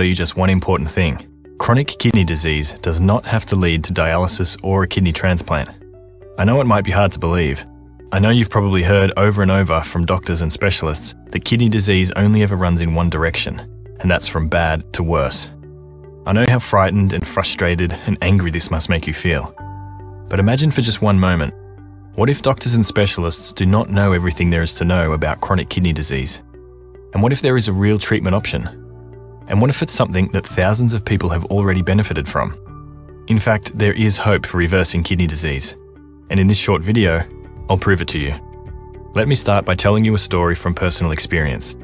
tell you just one important thing. Chronic kidney disease does not have to lead to dialysis or a kidney transplant. I know it might be hard to believe. I know you've probably heard over and over from doctors and specialists that kidney disease only ever runs in one direction, and that's from bad to worse. I know how frightened and frustrated and angry this must make you feel. But imagine for just one moment, what if doctors and specialists do not know everything there is to know about chronic kidney disease? And what if there is a real treatment option? And what if it's something that thousands of people have already benefited from? In fact, there is hope for reversing kidney disease. And in this short video, I'll prove it to you. Let me start by telling you a story from personal experience.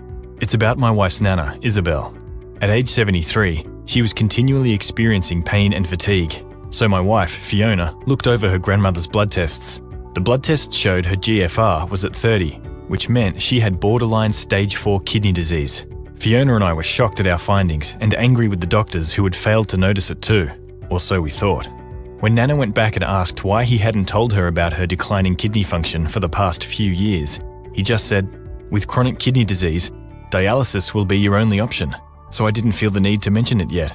It's about my wife's nana, Isabel. At age 73, she was continually experiencing pain and fatigue. So my wife, Fiona, looked over her grandmother's blood tests. The blood tests showed her GFR was at 30, which meant she had borderline stage 4 kidney disease. Fiona and I were shocked at our findings and angry with the doctors who had failed to notice it too, or so we thought. When Nana went back and asked why he hadn't told her about her declining kidney function for the past few years, he just said, "With chronic kidney disease, dialysis will be your only option, so I didn't feel the need to mention it yet."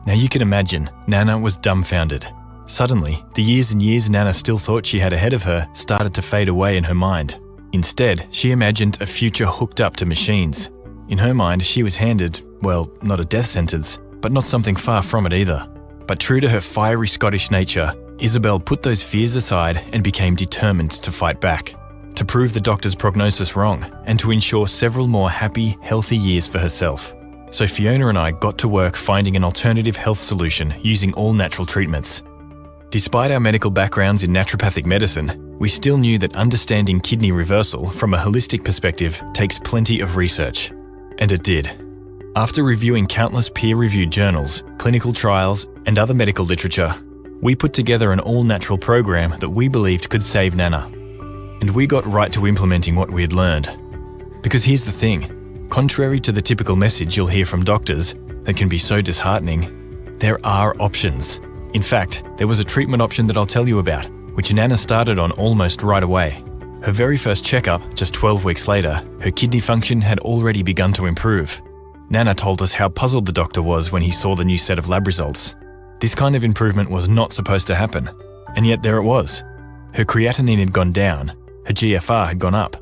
Now you can imagine, Nana was dumbfounded. Suddenly, the years and years Nana still thought she had ahead of her started to fade away in her mind. Instead, she imagined a future hooked up to machines. In her mind, she was handed, well, not a death sentence, but not something far from it either. But true to her fiery Scottish nature, Isabel put those fears aside and became determined to fight back, to prove the doctor's prognosis wrong, and to ensure several more happy, healthy years for herself. So Fiona and I got to work finding an alternative health solution using all natural treatments. Despite our medical backgrounds in naturopathic medicine, we still knew that understanding kidney reversal from a holistic perspective takes plenty of research. And it did. After reviewing countless peer-reviewed journals, clinical trials, and other medical literature, we put together an all-natural program that we believed could save Nana. And we got right to implementing what we had learned. Because here's the thing, contrary to the typical message you'll hear from doctors that can be so disheartening, there are options. In fact, there was a treatment option that I'll tell you about, which Nana started on almost right away. Her very first checkup, just 12 weeks later, her kidney function had already begun to improve. Nana told us how puzzled the doctor was when he saw the new set of lab results. This kind of improvement was not supposed to happen, and yet there it was. Her creatinine had gone down, her GFR had gone up,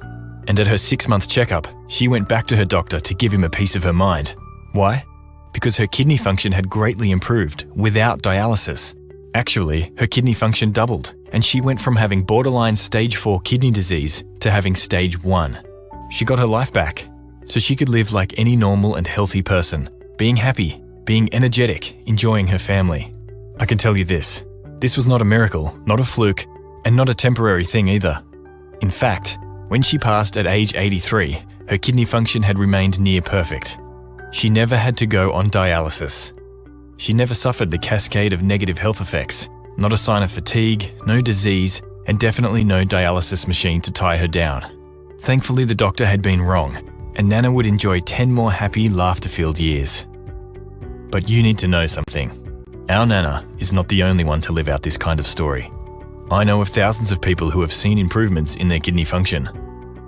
and at her 6-month checkup, she went back to her doctor to give him a piece of her mind. Why? Because her kidney function had greatly improved without dialysis. Actually, her kidney function doubled, and she went from having borderline stage 4 kidney disease to having stage 1. She got her life back, so she could live like any normal and healthy person, being happy, being energetic, enjoying her family. I can tell you this was not a miracle, not a fluke, and not a temporary thing either. In fact, when she passed at age 83, her kidney function had remained near perfect. She never had to go on dialysis. She never suffered the cascade of negative health effects, not a sign of fatigue, no disease, and definitely no dialysis machine to tie her down. Thankfully, the doctor had been wrong, and Nana would enjoy 10 more happy, laughter-filled years. But you need to know something. Our Nana is not the only one to live out this kind of story. I know of thousands of people who have seen improvements in their kidney function.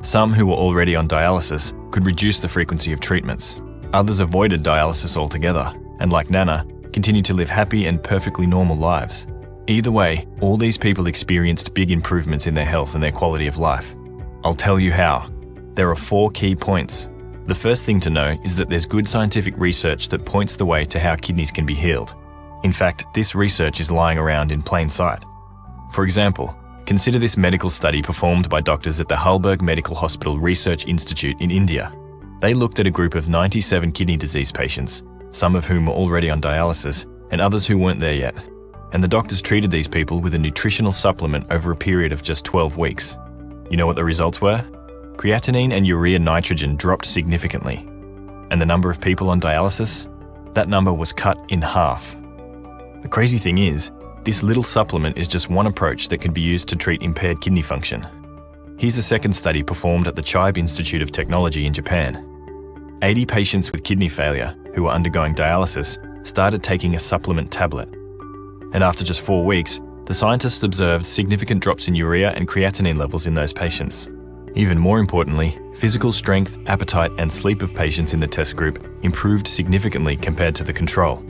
Some who were already on dialysis could reduce the frequency of treatments. Others avoided dialysis altogether, and like Nana, continued to live happy and perfectly normal lives. Either way, all these people experienced big improvements in their health and their quality of life. I'll tell you how. There are 4 key points. The first thing to know is that there's good scientific research that points the way to how kidneys can be healed. In fact, this research is lying around in plain sight. For example, consider this medical study performed by doctors at the Halberg Medical Hospital Research Institute in India. They looked at a group of 97 kidney disease patients, some of whom were already on dialysis and others who weren't there yet. And the doctors treated these people with a nutritional supplement over a period of just 12 weeks. You know what the results were? Creatinine and urea nitrogen dropped significantly. And the number of people on dialysis? That number was cut in half. The crazy thing is, this little supplement is just one approach that can be used to treat impaired kidney function. Here's a second study performed at the Chiba Institute of Technology in Japan. 80 patients with kidney failure who were undergoing dialysis started taking a supplement tablet. And after just 4 weeks, the scientists observed significant drops in urea and creatinine levels in those patients. Even more importantly, physical strength, appetite, and sleep of patients in the test group improved significantly compared to the control.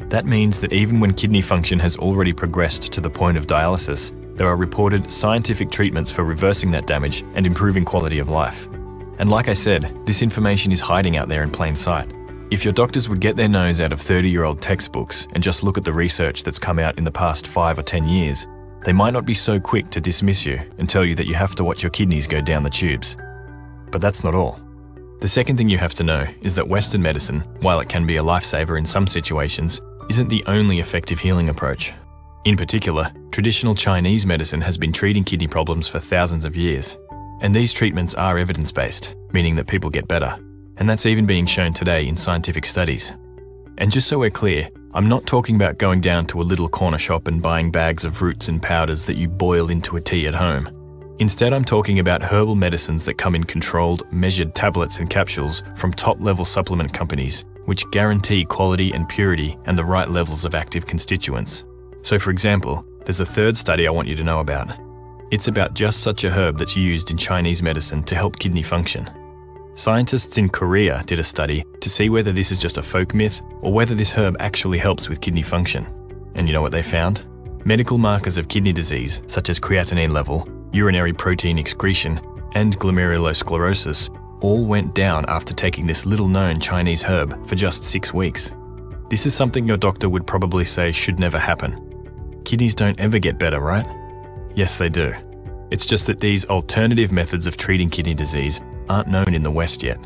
That means that even when kidney function has already progressed to the point of dialysis, there are reported scientific treatments for reversing that damage and improving quality of life. And like I said, this information is hiding out there in plain sight. If your doctors would get their nose out of 30-year-old textbooks and just look at the research that's come out in the past 5 or 10 years, they might not be so quick to dismiss you and tell you that you have to watch your kidneys go down the tubes. But that's not all. The second thing you have to know is that Western medicine, while it can be a lifesaver in some situations, isn't the only effective healing approach. In particular, traditional Chinese medicine has been treating kidney problems for thousands of years. And these treatments are evidence-based, meaning that people get better. And that's even being shown today in scientific studies. And just so we're clear, I'm not talking about going down to a little corner shop and buying bags of roots and powders that you boil into a tea at home. Instead, I'm talking about herbal medicines that come in controlled, measured tablets and capsules from top-level supplement companies, which guarantee quality and purity and the right levels of active constituents. So for example, there's a third study I want you to know about. It's about just such a herb that's used in Chinese medicine to help kidney function. Scientists in Korea did a study to see whether this is just a folk myth or whether this herb actually helps with kidney function. And you know what they found? Medical markers of kidney disease, such as creatinine level, urinary protein excretion, and glomerulosclerosis, all went down after taking this little-known Chinese herb for just 6 weeks. This is something your doctor would probably say should never happen. Kidneys don't ever get better, right? Yes, they do. It's just that these alternative methods of treating kidney disease aren't known in the West yet.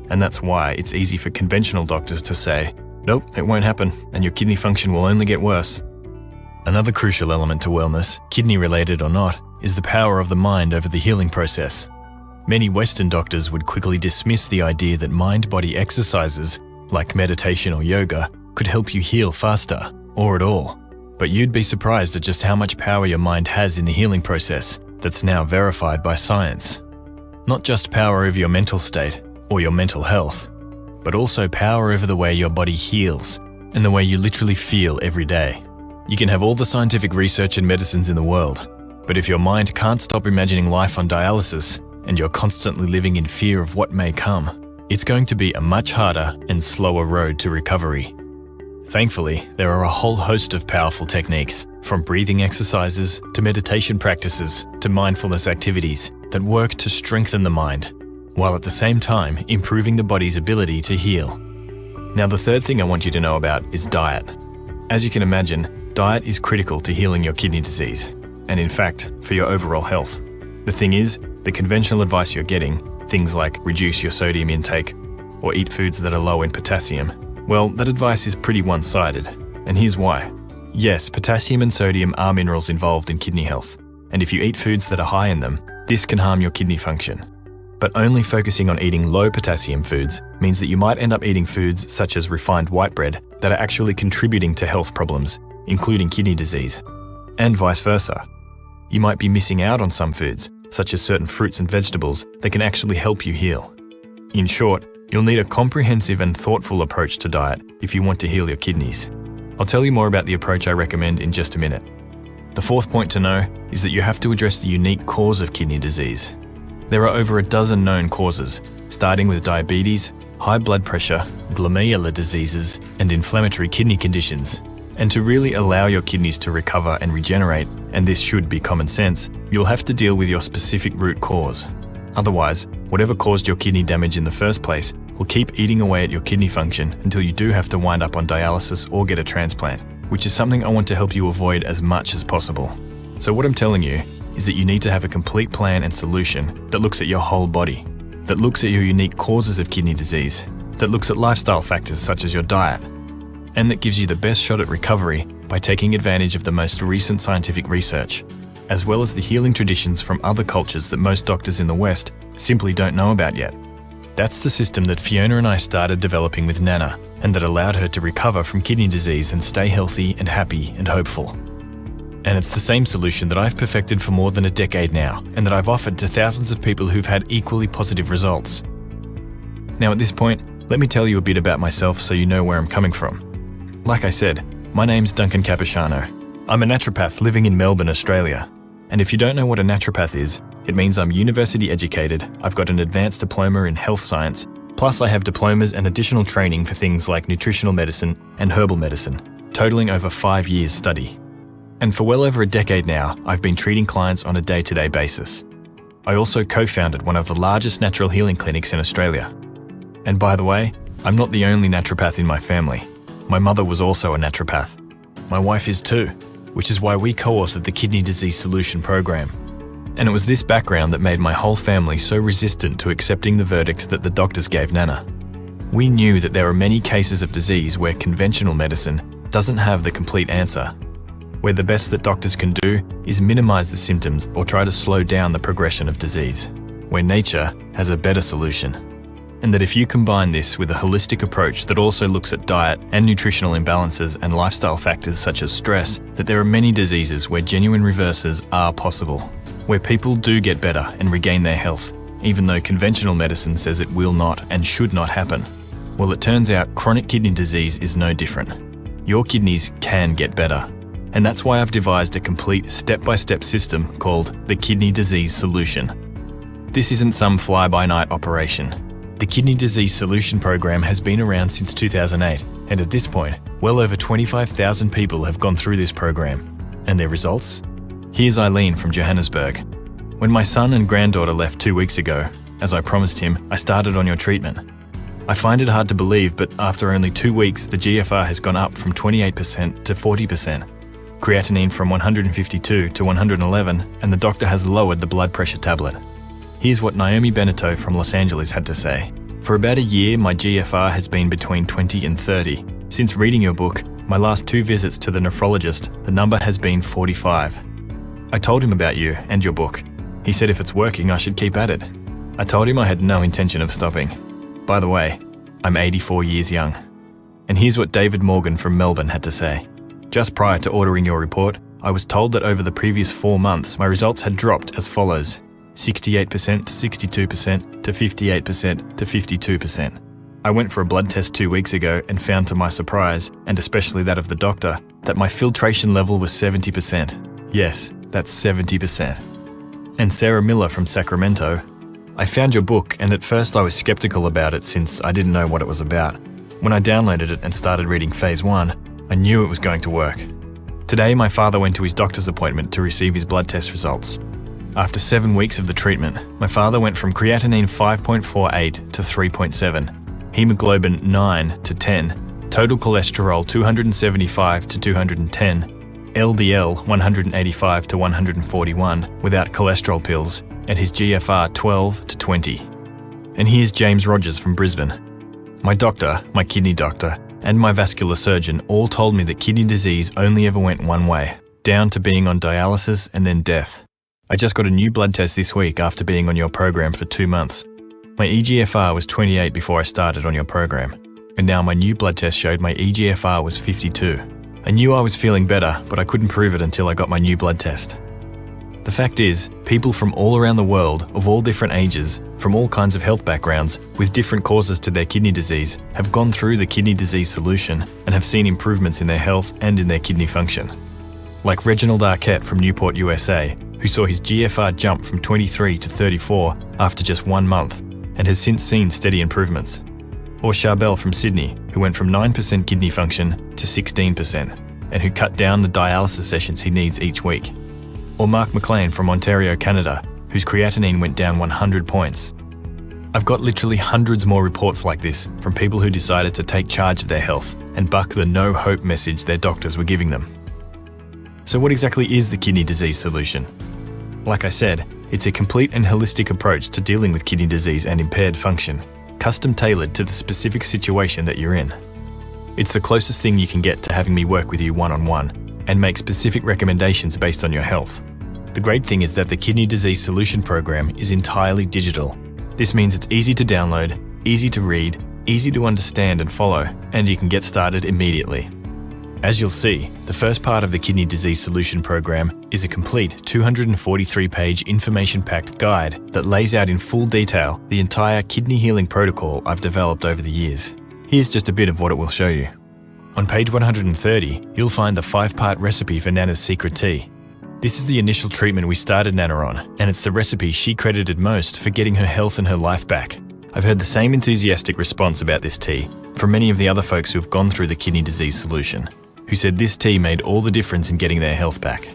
And that's why it's easy for conventional doctors to say, nope, it won't happen, and your kidney function will only get worse. Another crucial element to wellness, kidney-related or not, is the power of the mind over the healing process. Many Western doctors would quickly dismiss the idea that mind-body exercises, like meditation or yoga, could help you heal faster, or at all. But you'd be surprised at just how much power your mind has in the healing process that's now verified by science. Not just power over your mental state or your mental health, but also power over the way your body heals and the way you literally feel every day. You can have all the scientific research and medicines in the world, but if your mind can't stop imagining life on dialysis and you're constantly living in fear of what may come, it's going to be a much harder and slower road to recovery. Thankfully, there are a whole host of powerful techniques, from breathing exercises to meditation practices to mindfulness activities, that work to strengthen the mind, while at the same time improving the body's ability to heal. Now, the third thing I want you to know about is diet. As you can imagine, diet is critical to healing your kidney disease, and in fact, for your overall health. The thing is, the conventional advice you're getting, things like reduce your sodium intake or eat foods that are low in potassium, well, that advice is pretty one-sided, and here's why. Yes, potassium and sodium are minerals involved in kidney health, and if you eat foods that are high in them, this can harm your kidney function. But only focusing on eating low potassium foods means that you might end up eating foods such as refined white bread that are actually contributing to health problems, including kidney disease, and vice versa. You might be missing out on some foods, such as certain fruits and vegetables, that can actually help you heal. In short, you'll need a comprehensive and thoughtful approach to diet if you want to heal your kidneys. I'll tell you more about the approach I recommend in just a minute. The fourth point to know is that you have to address the unique cause of kidney disease. There are over a dozen known causes, starting with diabetes, high blood pressure, glomerular diseases, and inflammatory kidney conditions. And to really allow your kidneys to recover and regenerate, and this should be common sense, you'll have to deal with your specific root cause. Otherwise, whatever caused your kidney damage in the first place will keep eating away at your kidney function until you do have to wind up on dialysis or get a transplant, which is something I want to help you avoid as much as possible. So what I'm telling you is that you need to have a complete plan and solution that looks at your whole body, that looks at your unique causes of kidney disease, that looks at lifestyle factors such as your diet, and that gives you the best shot at recovery by taking advantage of the most recent scientific research, as well as the healing traditions from other cultures that most doctors in the West simply don't know about yet. That's the system that Fiona and I started developing with Nana, and that allowed her to recover from kidney disease and stay healthy and happy and hopeful. And it's the same solution that I've perfected for more than a decade now, and that I've offered to thousands of people who've had equally positive results. Now at this point, let me tell you a bit about myself so you know where I'm coming from. Like I said, my name's Duncan Capicchiano. I'm a naturopath living in Melbourne, Australia. And if you don't know what a naturopath is, it means I'm university educated, I've got an advanced diploma in health science, plus I have diplomas and additional training for things like nutritional medicine and herbal medicine, totaling over 5 years study. And for well over a decade now, I've been treating clients on a day-to-day basis. I also co-founded one of the largest natural healing clinics in Australia. And by the way, I'm not the only naturopath in my family. My mother was also a naturopath. My wife is too, which is why we co-authored the Kidney Disease Solution program. And it was this background that made my whole family so resistant to accepting the verdict that the doctors gave Nana. We knew that there are many cases of disease where conventional medicine doesn't have the complete answer, where the best that doctors can do is minimize the symptoms or try to slow down the progression of disease, where nature has a better solution. And that if you combine this with a holistic approach that also looks at diet and nutritional imbalances and lifestyle factors such as stress, that there are many diseases where genuine reverses are possible, where people do get better and regain their health, even though conventional medicine says it will not and should not happen. Well, it turns out chronic kidney disease is no different. Your kidneys can get better. And that's why I've devised a complete step-by-step system called the Kidney Disease Solution. This isn't some fly-by-night operation. The Kidney Disease Solution program has been around since 2008, and at this point, well over 25,000 people have gone through this program. And their results? Here's Eileen from Johannesburg. When my son and granddaughter left 2 weeks ago, as I promised him, I started on your treatment. I find it hard to believe, but after only 2 weeks, the GFR has gone up from 28% to 40%. Creatinine from 152 to 111, and the doctor has lowered the blood pressure tablet. Here's what Naomi Beneteau from Los Angeles had to say. For about a year, my GFR has been between 20 and 30. Since reading your book, my last 2 visits to the nephrologist, the number has been 45. I told him about you and your book. He said if it's working, I should keep at it. I told him I had no intention of stopping. By the way, I'm 84 years young. And here's what David Morgan from Melbourne had to say. Just prior to ordering your report, I was told that over the previous 4 months, my results had dropped as follows: 68% to 62% to 58% to 52%. I went for a blood test 2 weeks ago and found to my surprise, and especially that of the doctor, that my filtration level was 70%. Yes, that's 70%. And Sarah Miller from Sacramento. I found your book, and at first I was skeptical about it since I didn't know what it was about. When I downloaded it and started reading Phase 1, I knew it was going to work. Today, my father went to his doctor's appointment to receive his blood test results. After 7 weeks of the treatment, my father went from creatinine 5.48 to 3.7, hemoglobin 9 to 10, total cholesterol 275 to 210, LDL 185 to 141 without cholesterol pills, and his GFR 12 to 20. And here's James Rogers from Brisbane. My doctor, my kidney doctor, and my vascular surgeon all told me that kidney disease only ever went one way, down to being on dialysis and then death. I just got a new blood test this week after being on your program for 2 months. My eGFR was 28 before I started on your program, and now my new blood test showed my eGFR was 52. I knew I was feeling better, but I couldn't prove it until I got my new blood test. The fact is, people from all around the world, of all different ages, from all kinds of health backgrounds, with different causes to their kidney disease, have gone through the Kidney Disease Solution and have seen improvements in their health and in their kidney function. Like Reginald Arquette from Newport, USA, who saw his GFR jump from 23 to 34 after just 1 month, and has since seen steady improvements. Or Charbel from Sydney, who went from 9% kidney function to 16%, and who cut down the dialysis sessions he needs each week. Or Mark McLean from Ontario, Canada, whose creatinine went down 100 points. I've got literally hundreds more reports like this from people who decided to take charge of their health and buck the no hope message their doctors were giving them. So what exactly is the Kidney Disease Solution? Like I said, it's a complete and holistic approach to dealing with kidney disease and impaired function, custom tailored to the specific situation that you're in. It's the closest thing you can get to having me work with you one-on-one and make specific recommendations based on your health. The great thing is that the Kidney Disease Solution program is entirely digital. This means it's easy to download, easy to read, easy to understand and follow, and you can get started immediately. As you'll see, the first part of the Kidney Disease Solution program is a complete 243-page information-packed guide that lays out in full detail the entire kidney healing protocol I've developed over the years. Here's just a bit of what it will show you. On page 130, you'll find the 5-part recipe for Nana's secret tea. This is the initial treatment we started Nana on, and it's the recipe she credited most for getting her health and her life back. I've heard the same enthusiastic response about this tea from many of the other folks who've gone through the kidney disease solution, who said this tea made all the difference in getting their health back.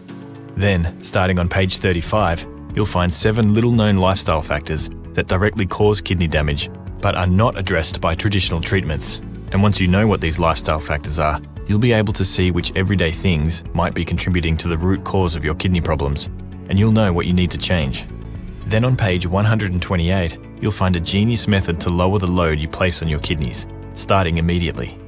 Then, starting on page 35, you'll find 7 little-known lifestyle factors that directly cause kidney damage but are not addressed by traditional treatments. And once you know what these lifestyle factors are, you'll be able to see which everyday things might be contributing to the root cause of your kidney problems, and you'll know what you need to change. Then on page 128, you'll find a genius method to lower the load you place on your kidneys, starting immediately.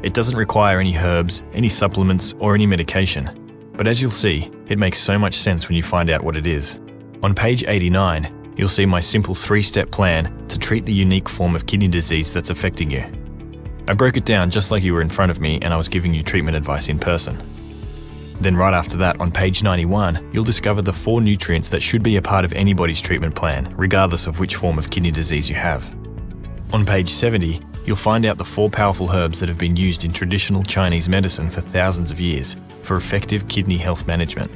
It doesn't require any herbs, any supplements, or any medication. But as you'll see, it makes so much sense when you find out what it is. On page 89, you'll see my simple 3-step plan to treat the unique form of kidney disease that's affecting you. I broke it down just like you were in front of me and I was giving you treatment advice in person. Then right after that, on page 91, you'll discover the 4 nutrients that should be a part of anybody's treatment plan, regardless of which form of kidney disease you have. On page 70, you'll find out the 4 powerful herbs that have been used in traditional Chinese medicine for thousands of years for effective kidney health management.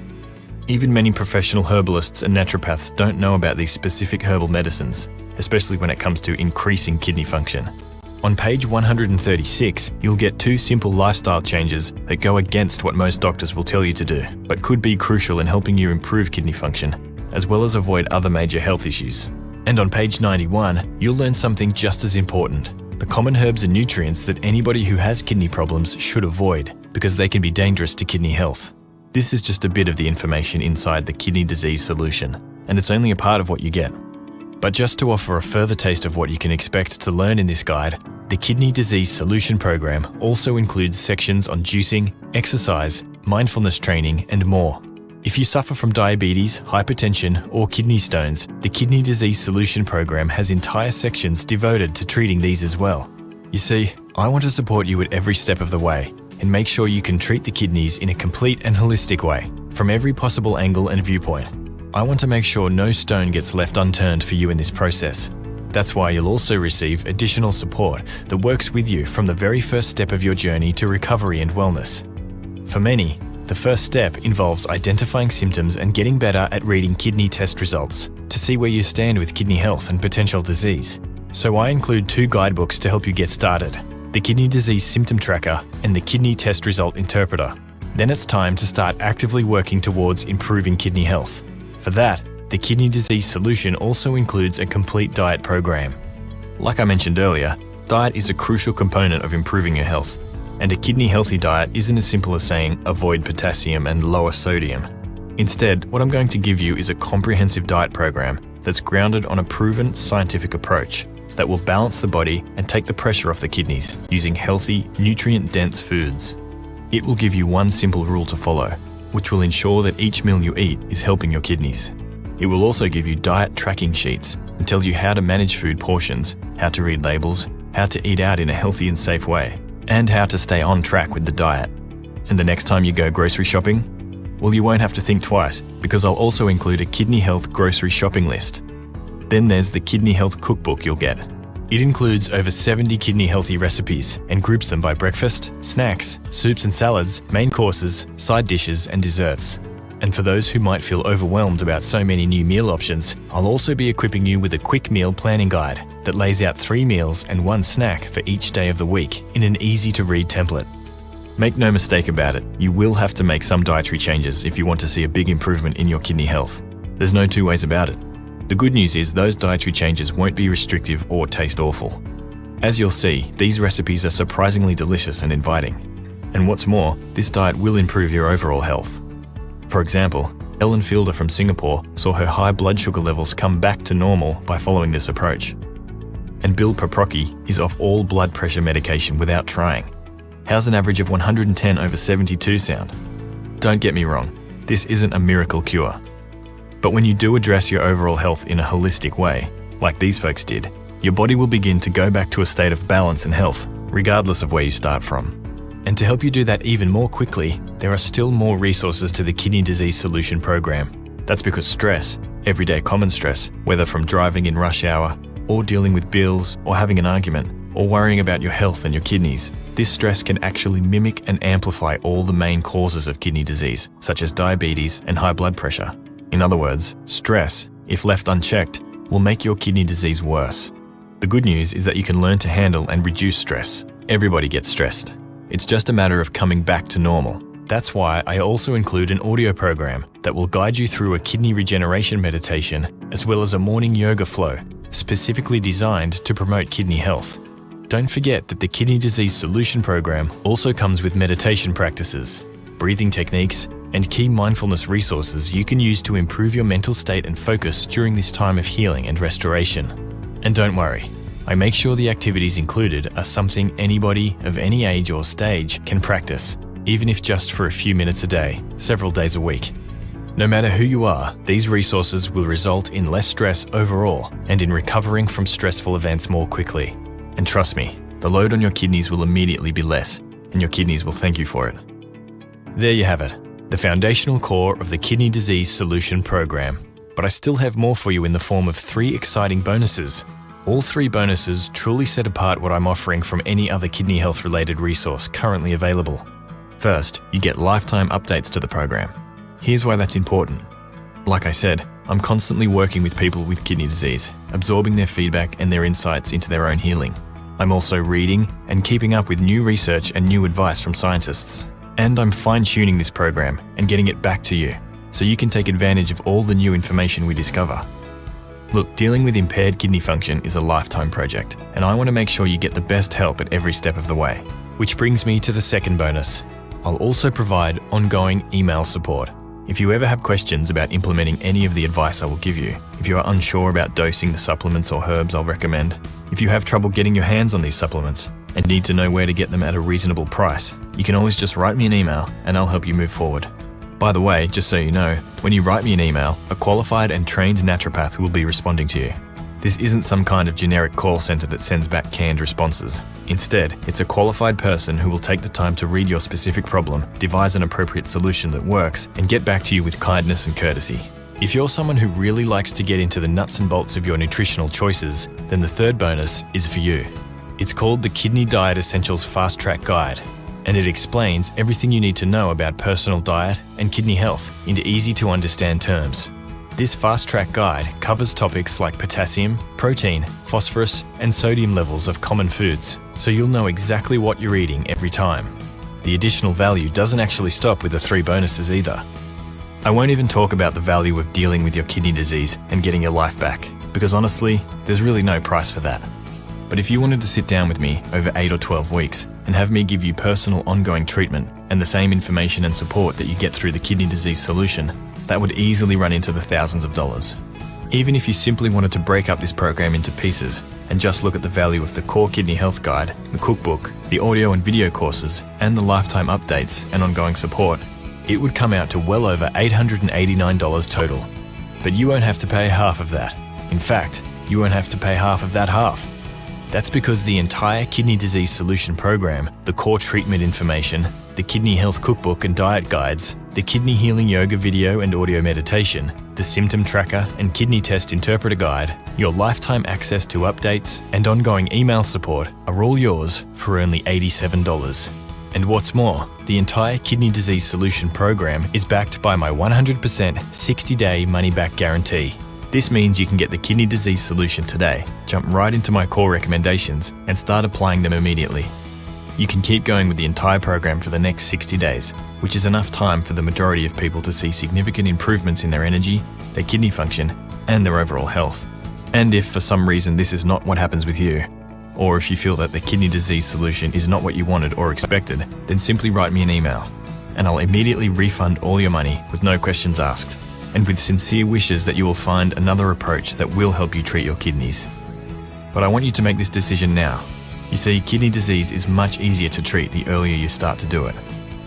Even many professional herbalists and naturopaths don't know about these specific herbal medicines, especially when it comes to increasing kidney function. On page 136, you'll get 2 simple lifestyle changes that go against what most doctors will tell you to do, but could be crucial in helping you improve kidney function, as well as avoid other major health issues. And on page 91, you'll learn something just as important: the common herbs and nutrients that anybody who has kidney problems should avoid, because they can be dangerous to kidney health. This is just a bit of the information inside the kidney disease solution, and it's only a part of what you get. But just to offer a further taste of what you can expect to learn in this guide, the Kidney Disease Solution Program also includes sections on juicing, exercise, mindfulness training, and more. If you suffer from diabetes, hypertension, or kidney stones, the Kidney Disease Solution Program has entire sections devoted to treating these as well. You see, I want to support you at every step of the way and make sure you can treat the kidneys in a complete and holistic way, from every possible angle and viewpoint. I want to make sure no stone gets left unturned for you in this process. That's why you'll also receive additional support that works with you from the very first step of your journey to recovery and wellness. For many, the first step involves identifying symptoms and getting better at reading kidney test results to see where you stand with kidney health and potential disease. So I include 2 guidebooks to help you get started: the Kidney Disease Symptom Tracker and the Kidney Test Result Interpreter. Then it's time to start actively working towards improving kidney health. For that, the Kidney Disease Solution also includes a complete diet program. Like I mentioned earlier, diet is a crucial component of improving your health, and a kidney healthy diet isn't as simple as saying avoid potassium and lower sodium. Instead, what I'm going to give you is a comprehensive diet program that's grounded on a proven scientific approach that will balance the body and take the pressure off the kidneys using healthy, nutrient-dense foods. It will give you one simple rule to follow, which will ensure that each meal you eat is helping your kidneys. It will also give you diet tracking sheets and tell you how to manage food portions, how to read labels, how to eat out in a healthy and safe way, and how to stay on track with the diet. And the next time you go grocery shopping, well, you won't have to think twice, because I'll also include a kidney health grocery shopping list. Then there's the Kidney Health Cookbook you'll get. It includes over 70 kidney healthy recipes and groups them by breakfast, snacks, soups and salads, main courses, side dishes, and desserts. And for those who might feel overwhelmed about so many new meal options, I'll also be equipping you with a quick meal planning guide that lays out 3 meals and 1 snack for each day of the week in an easy-to-read template. Make no mistake about it, you will have to make some dietary changes if you want to see a big improvement in your kidney health. There's no 2 ways about it. The good news is those dietary changes won't be restrictive or taste awful. As you'll see, these recipes are surprisingly delicious and inviting. And what's more, this diet will improve your overall health. For example, Ellen Fielder from Singapore saw her high blood sugar levels come back to normal by following this approach. And Bill Paprocki is off all blood pressure medication without trying. How's an average of 110/72 sound? Don't get me wrong, this isn't a miracle cure. But when you do address your overall health in a holistic way, like these folks did, your body will begin to go back to a state of balance and health, regardless of where you start from. And to help you do that even more quickly, there are still more resources to the Kidney Disease Solution Program. That's because stress, everyday common stress, whether from driving in rush hour, or dealing with bills, or having an argument, or worrying about your health and your kidneys, this stress can actually mimic and amplify all the main causes of kidney disease, such as diabetes and high blood pressure. In other words, stress, if left unchecked, will make your kidney disease worse. The good news is that you can learn to handle and reduce stress. Everybody gets stressed. It's just a matter of coming back to normal. That's why I also include an audio program that will guide you through a kidney regeneration meditation, as well as a morning yoga flow, specifically designed to promote kidney health. Don't forget that the Kidney Disease Solution Program also comes with meditation practices, breathing techniques, and key mindfulness resources you can use to improve your mental state and focus during this time of healing and restoration. And don't worry, I make sure the activities included are something anybody of any age or stage can practice, even if just for a few minutes a day, several days a week. No matter who you are, these resources will result in less stress overall and in recovering from stressful events more quickly. And trust me, the load on your kidneys will immediately be less, and your kidneys will thank you for it. There you have it, the foundational core of the Kidney Disease Solution Program. But I still have more for you in the form of 3 exciting bonuses. All 3 bonuses truly set apart what I'm offering from any other kidney health related resource currently available. First, you get lifetime updates to the program. Here's why that's important. Like I said, I'm constantly working with people with kidney disease, absorbing their feedback and their insights into their own healing. I'm also reading and keeping up with new research and new advice from scientists. And I'm fine-tuning this program and getting it back to you, so you can take advantage of all the new information we discover. Look, dealing with impaired kidney function is a lifetime project, and I want to make sure you get the best help at every step of the way. Which brings me to the second bonus. I'll also provide ongoing email support. If you ever have questions about implementing any of the advice I will give you, if you are unsure about dosing the supplements or herbs I'll recommend, if you have trouble getting your hands on these supplements and need to know where to get them at a reasonable price, you can always just write me an email and I'll help you move forward. By the way, just so you know, when you write me an email, a qualified and trained naturopath will be responding to you. This isn't some kind of generic call center that sends back canned responses. Instead, it's a qualified person who will take the time to read your specific problem, devise an appropriate solution that works, and get back to you with kindness and courtesy. If you're someone who really likes to get into the nuts and bolts of your nutritional choices, then the third bonus is for you. It's called the Kidney Diet Essentials Fast Track Guide, and it explains everything you need to know about personal diet and kidney health into easy to understand terms. This Fast Track Guide covers topics like potassium, protein, phosphorus, and sodium levels of common foods, so you'll know exactly what you're eating every time. The additional value doesn't actually stop with the 3 bonuses either. I won't even talk about the value of dealing with your kidney disease and getting your life back, because honestly, there's really no price for that. But if you wanted to sit down with me over 8 or 12 weeks and have me give you personal ongoing treatment and the same information and support that you get through the Kidney Disease Solution, that would easily run into the thousands of dollars. Even if you simply wanted to break up this program into pieces and just look at the value of the core kidney health guide, the cookbook, the audio and video courses, and the lifetime updates and ongoing support, it would come out to well over $889 total. But you won't have to pay half of that. In fact, you won't have to pay half of that half. That's because the entire Kidney Disease Solution Program, the core treatment information, the Kidney Health Cookbook and diet guides, the Kidney Healing Yoga video and audio meditation, the Symptom Tracker and Kidney Test Interpreter Guide, your lifetime access to updates, and ongoing email support are all yours for only $87. And what's more, the entire Kidney Disease Solution Program is backed by my 100% 60-day money-back guarantee. This means you can get the Kidney Disease Solution today, jump right into my core recommendations, and start applying them immediately. You can keep going with the entire program for the next 60 days, which is enough time for the majority of people to see significant improvements in their energy, their kidney function, and their overall health. And if for some reason this is not what happens with you, or if you feel that the Kidney Disease Solution is not what you wanted or expected, then simply write me an email, and I'll immediately refund all your money with no questions asked, and with sincere wishes that you will find another approach that will help you treat your kidneys. But I want you to make this decision now. You see, kidney disease is much easier to treat the earlier you start to do it.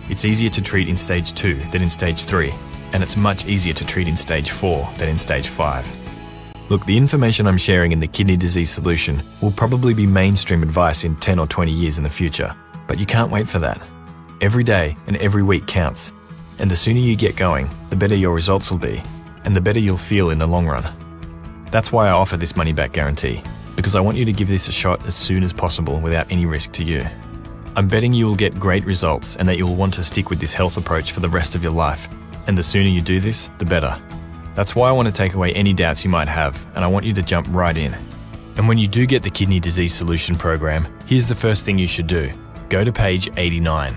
It's easier to treat in stage 2 than in stage 3, and it's much easier to treat in stage 4 than in stage 5. Look, the information I'm sharing in the Kidney Disease Solution will probably be mainstream advice in 10 or 20 years in the future, but you can't wait for that. Every day and every week counts, and the sooner you get going, the better your results will be, and the better you'll feel in the long run. That's why I offer this money-back guarantee. because I want you to give this a shot as soon as possible without any risk to you. I'm betting you will get great results and that you'll want to stick with this health approach for the rest of your life. And the sooner you do this, the better. That's why I want to take away any doubts you might have, and I want you to jump right in. And when you do get the Kidney Disease Solution Program, here's the first thing you should do. Go to page 89.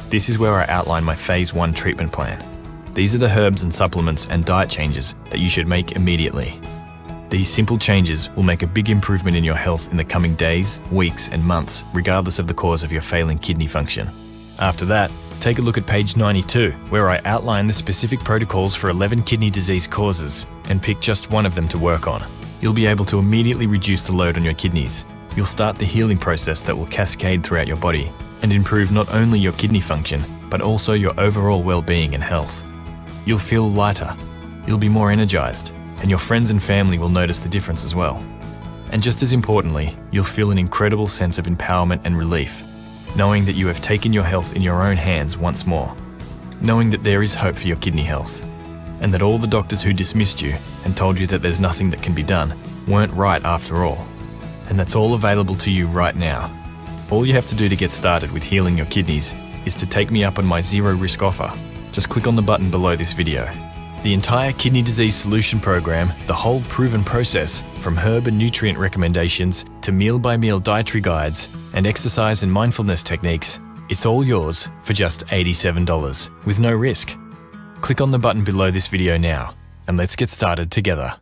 This is where I outline my Phase 1 treatment plan. These are the herbs and supplements and diet changes that you should make immediately. These simple changes will make a big improvement in your health in the coming days, weeks, and months, regardless of the cause of your failing kidney function. After that, take a look at page 92, where I outline the specific protocols for 11 kidney disease causes and pick just one of them to work on. You'll be able to immediately reduce the load on your kidneys. You'll start the healing process that will cascade throughout your body and improve not only your kidney function, but also your overall well-being and health. You'll feel lighter, you'll be more energized, and your friends and family will notice the difference as well. And just as importantly, you'll feel an incredible sense of empowerment and relief, knowing that you have taken your health in your own hands once more, knowing that there is hope for your kidney health, and that all the doctors who dismissed you and told you that there's nothing that can be done weren't right after all. And that's all available to you right now. All you have to do to get started with healing your kidneys is to take me up on my zero risk offer. Just click on the button below this video. The entire Kidney Disease Solution Program, the whole proven process, from herb and nutrient recommendations to meal-by-meal dietary guides and exercise and mindfulness techniques, it's all yours for just $87 with no risk. Click on the button below this video now and let's get started together.